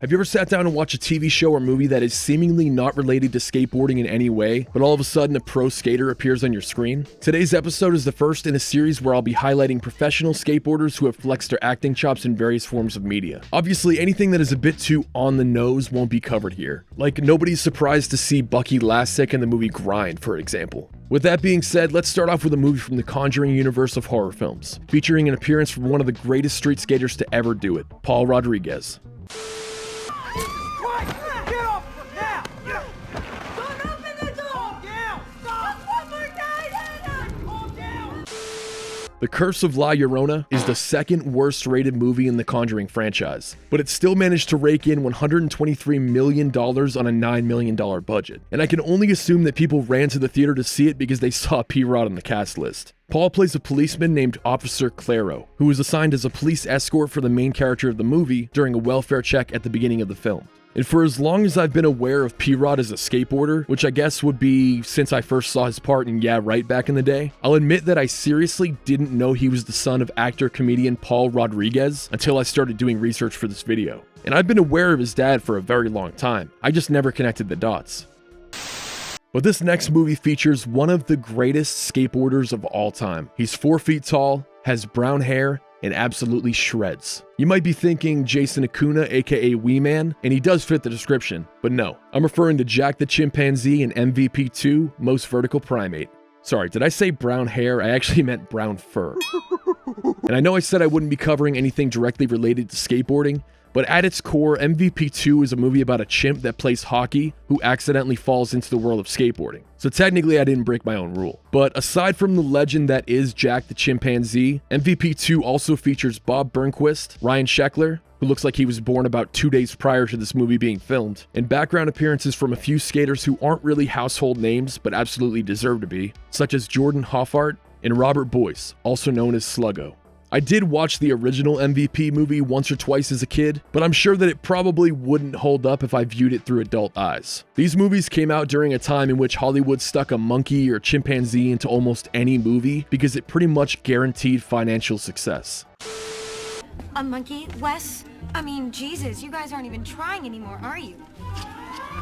Have you ever sat down and watched a TV show or movie that is seemingly not related to skateboarding in any way, but all of a sudden a pro skater appears on your screen? Today's episode is the first in a series where I'll be highlighting professional skateboarders who have flexed their acting chops in various forms of media. Obviously, anything that is a bit too on the nose won't be covered here. Like, nobody's surprised to see Bucky Lasek in the movie Grind, for example. With that being said, let's start off with a movie from the Conjuring universe of horror films, featuring an appearance from one of the greatest street skaters to ever do it, Paul Rodriguez. The Curse of La Llorona is the second worst rated movie in the Conjuring franchise, but it still managed to rake in $123 million on a $9 million budget. And I can only assume that people ran to the theater to see it because they saw P-Rod on the cast list. Paul plays a policeman named Officer Claro, who was assigned as a police escort for the main character of the movie during a welfare check at the beginning of the film. And for as long as I've been aware of P-Rod as a skateboarder, which I guess would be since I first saw his part in Yeah Right back in the day, I'll admit that I seriously didn't know he was the son of actor-comedian Paul Rodriguez until I started doing research for this video. And I've been aware of his dad for a very long time, I just never connected the dots. But this next movie features one of the greatest skateboarders of all time. He's 4 feet tall, has brown hair, and absolutely shreds. You might be thinking Jason Acuna, aka Wee Man, and he does fit the description, but no. I'm referring to Jack the Chimpanzee in MVP 2, Most Vertical Primate. Sorry, did I say brown hair? I actually meant brown fur. And I know I said I wouldn't be covering anything directly related to skateboarding, but at its core, MVP 2 is a movie about a chimp that plays hockey who accidentally falls into the world of skateboarding. So technically I didn't break my own rule. But aside from the legend that is Jack the Chimpanzee, MVP 2 also features Bob Burnquist, Ryan Sheckler, who looks like he was born about 2 days prior to this movie being filmed, and background appearances from a few skaters who aren't really household names but absolutely deserve to be, such as Jordan Hoffart and Robert Boyce, also known as Sluggo. I did watch the original MVP movie once or twice as a kid, but I'm sure that it probably wouldn't hold up if I viewed it through adult eyes. These movies came out during a time in which Hollywood stuck a monkey or chimpanzee into almost any movie because it pretty much guaranteed financial success. A monkey, Wes? I mean, Jesus, you guys aren't even trying anymore, are you?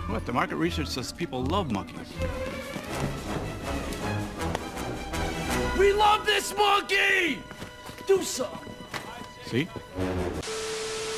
What? The market research says people love monkeys. We love this monkey! Do something. See?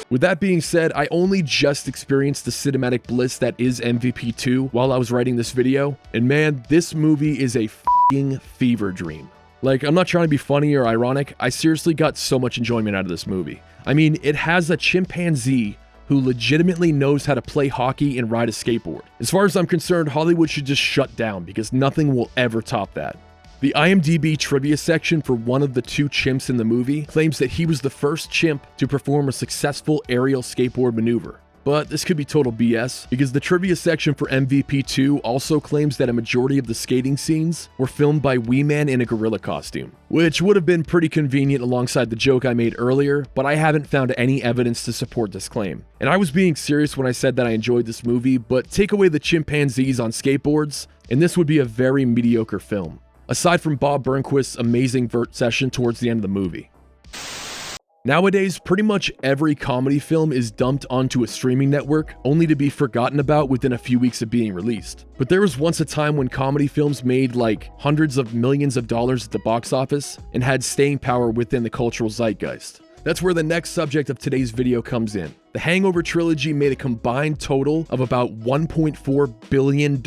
With that being said, I only just experienced the cinematic bliss that is MVP 2 while I was writing this video, and man, this movie is a f***ing fever dream. Like, I'm not trying to be funny or ironic, I seriously got so much enjoyment out of this movie. I mean, it has a chimpanzee who legitimately knows how to play hockey and ride a skateboard. As far as I'm concerned, Hollywood should just shut down because nothing will ever top that. The IMDb trivia section for one of the 2 chimps in the movie claims that he was the first chimp to perform a successful aerial skateboard maneuver. But this could be total BS, because the trivia section for MVP 2 also claims that a majority of the skating scenes were filmed by Wee Man in a gorilla costume, which would have been pretty convenient alongside the joke I made earlier, but I haven't found any evidence to support this claim. And I was being serious when I said that I enjoyed this movie, but take away the chimpanzees on skateboards, and this would be a very mediocre film. Aside from Bob Burnquist's amazing vert session towards the end of the movie. Nowadays, pretty much every comedy film is dumped onto a streaming network, only to be forgotten about within a few weeks of being released. But there was once a time when comedy films made like hundreds of millions of dollars at the box office and had staying power within the cultural zeitgeist. That's where the next subject of today's video comes in. The Hangover trilogy made a combined total of about $1.4 billion at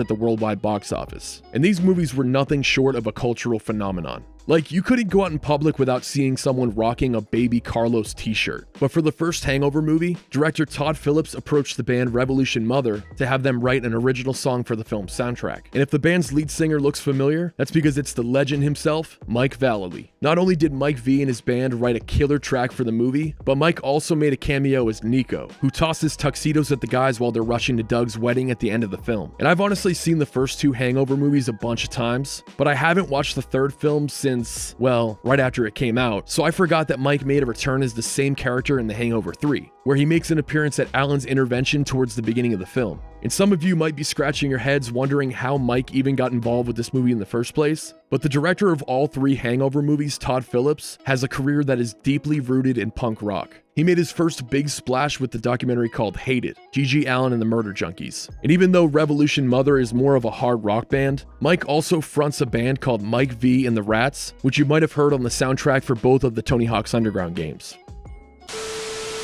the worldwide box office. And these movies were nothing short of a cultural phenomenon. Like, you couldn't go out in public without seeing someone rocking a Baby Carlos t-shirt. But for the first Hangover movie, director Todd Phillips approached the band Revolution Mother to have them write an original song for the film's soundtrack. And if the band's lead singer looks familiar, that's because it's the legend himself, Mike Vallely. Not only did Mike V and his band write a killer track for the movie, but Mike also made a cameo as Nico, who tosses tuxedos at the guys while they're rushing to Doug's wedding at the end of the film. And I've honestly seen the first 2 Hangover movies a bunch of times, but I haven't watched the third film since, well, right after it came out, so I forgot that Mike made a return as the same character in The Hangover 3, where he makes an appearance at Alan's intervention towards the beginning of the film. And some of you might be scratching your heads wondering how Mike even got involved with this movie in the first place, but the director of all 3 Hangover movies, Todd Phillips, has a career that is deeply rooted in punk rock. He made his first big splash with the documentary called Hate It, G.G. Allin and the Murder Junkies. And even though Revolution Mother is more of a hard rock band, Mike also fronts a band called Mike V and the Rats, which you might have heard on the soundtrack for both of the Tony Hawk's Underground games.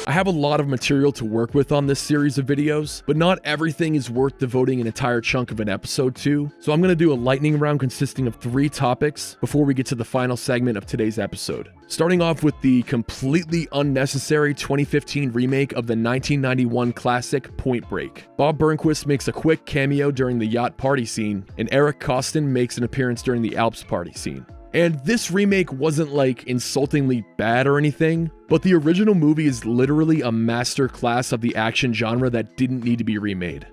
I have a lot of material to work with on this series of videos, but not everything is worth devoting an entire chunk of an episode to, so I'm going to do a lightning round consisting of 3 topics before we get to the final segment of today's episode. Starting off with the completely unnecessary 2015 remake of the 1991 classic Point Break. Bob Burnquist makes a quick cameo during the yacht party scene, and Erik Koston makes an appearance during the Alps party scene. And this remake wasn't like insultingly bad or anything, but the original movie is literally a masterclass of the action genre that didn't need to be remade.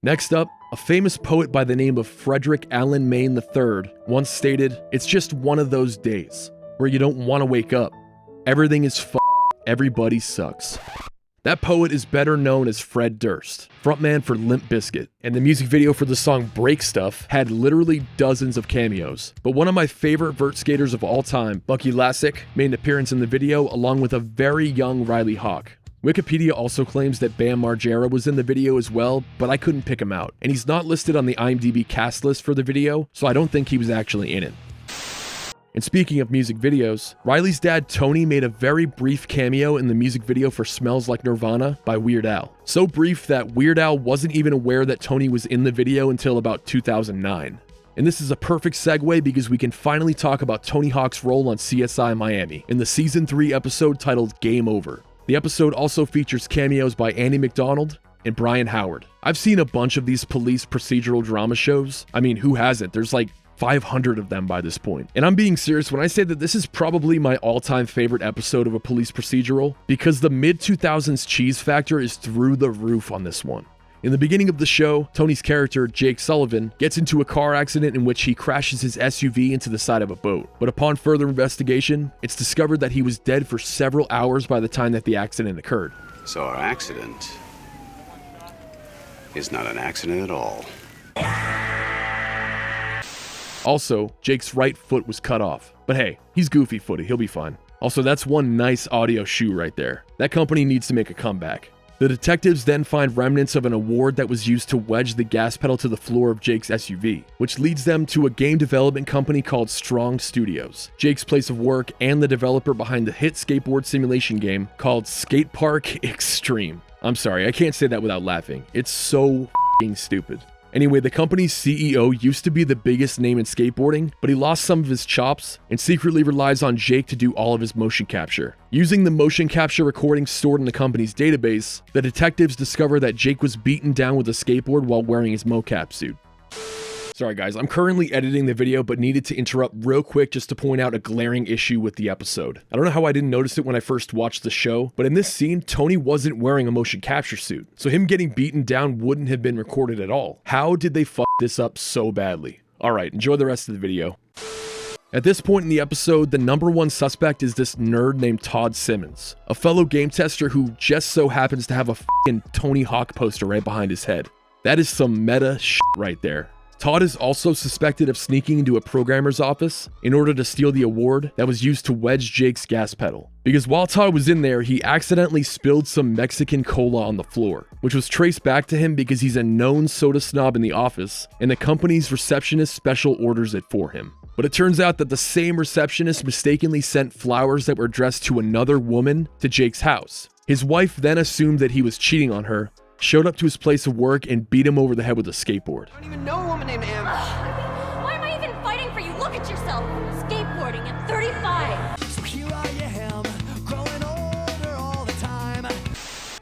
Next up, a famous poet by the name of Frederick Allen Mayne III once stated, "It's just one of those days where you don't want to wake up. Everything is everybody sucks." That poet is better known as Fred Durst, frontman for Limp Biskit, and the music video for the song Break Stuff had literally dozens of cameos. But one of my favorite vert skaters of all time, Bucky Lasek, made an appearance in the video along with a very young Riley Hawk. Wikipedia also claims that Bam Margera was in the video as well, but I couldn't pick him out, and he's not listed on the IMDb cast list for the video, so I don't think he was actually in it. And speaking of music videos, Riley's dad Tony made a very brief cameo in the music video for Smells Like Nirvana by Weird Al. So brief that Weird Al wasn't even aware that Tony was in the video until about 2009. And this is a perfect segue because we can finally talk about Tony Hawk's role on CSI Miami in the Season 3 episode titled Game Over. The episode also features cameos by Andy Macdonald and Brian Howard. I've seen a bunch of these police procedural drama shows. I mean, who hasn't? There's like 500 of them by this point. And I'm being serious when I say that this is probably my all-time favorite episode of a police procedural, because the mid-2000s cheese factor is through the roof on this one. In the beginning of the show, Tony's character, Jake Sullivan, gets into a car accident in which he crashes his SUV into the side of a boat. But upon further investigation, it's discovered that he was dead for several hours by the time that the accident occurred. So our accident is not an accident at all. Also, Jake's right foot was cut off. But hey, he's goofy footed, he'll be fine. Also, that's one nice audio shoe right there. That company needs to make a comeback. The detectives then find remnants of an award that was used to wedge the gas pedal to the floor of Jake's SUV, which leads them to a game development company called Strong Studios, Jake's place of work, and the developer behind the hit skateboard simulation game called Skate Park Extreme. I'm sorry, I can't say that without laughing. It's so f***ing stupid. Anyway, the company's CEO used to be the biggest name in skateboarding, but he lost some of his chops and secretly relies on Jake to do all of his motion capture. Using the motion capture recordings stored in the company's database, the detectives discover that Jake was beaten down with a skateboard while wearing his mocap suit. Sorry guys, I'm currently editing the video but needed to interrupt real quick just to point out a glaring issue with the episode. I don't know how I didn't notice it when I first watched the show, but in this scene, Tony wasn't wearing a motion capture suit, so him getting beaten down wouldn't have been recorded at all. How did they fuck this up so badly? Alright, enjoy the rest of the video. At this point in the episode, the number one suspect is this nerd named Todd Simmons, a fellow game tester who just so happens to have a f***ing Tony Hawk poster right behind his head. That is some meta shit right there. Todd is also suspected of sneaking into a programmer's office in order to steal the award that was used to wedge Jake's gas pedal. Because while Todd was in there, he accidentally spilled some Mexican cola on the floor, which was traced back to him because he's a known soda snob in the office, and the company's receptionist special orders it for him. But it turns out that the same receptionist mistakenly sent flowers that were addressed to another woman to Jake's house. His wife then assumed that he was cheating on her, showed up to his place of work, and beat him over the head with a skateboard. I don't even know a woman named Amber. Why am I even fighting for you? Look at yourself. Skateboarding at 35. So here I am, growing older all the time.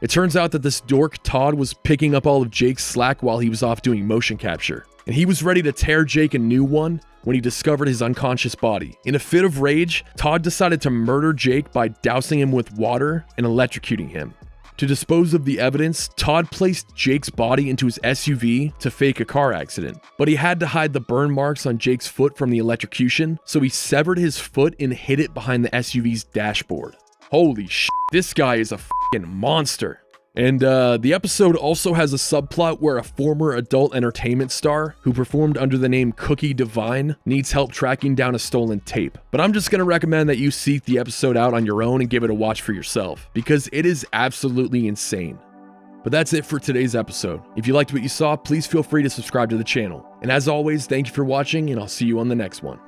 It turns out that this dork Todd was picking up all of Jake's slack while he was off doing motion capture, and he was ready to tear Jake a new one when he discovered his unconscious body. In a fit of rage, Todd decided to murder Jake by dousing him with water and electrocuting him. To dispose of the evidence, Todd placed Jake's body into his SUV to fake a car accident, but he had to hide the burn marks on Jake's foot from the electrocution, so he severed his foot and hid it behind the SUV's dashboard. Holy shit, this guy is a f***ing monster. And the episode also has a subplot where a former adult entertainment star who performed under the name Cookie Divine needs help tracking down a stolen tape. But I'm just going to recommend that you seek the episode out on your own and give it a watch for yourself, because it is absolutely insane. But that's it for today's episode. If you liked what you saw, please feel free to subscribe to the channel. And as always, thank you for watching, and I'll see you on the next one.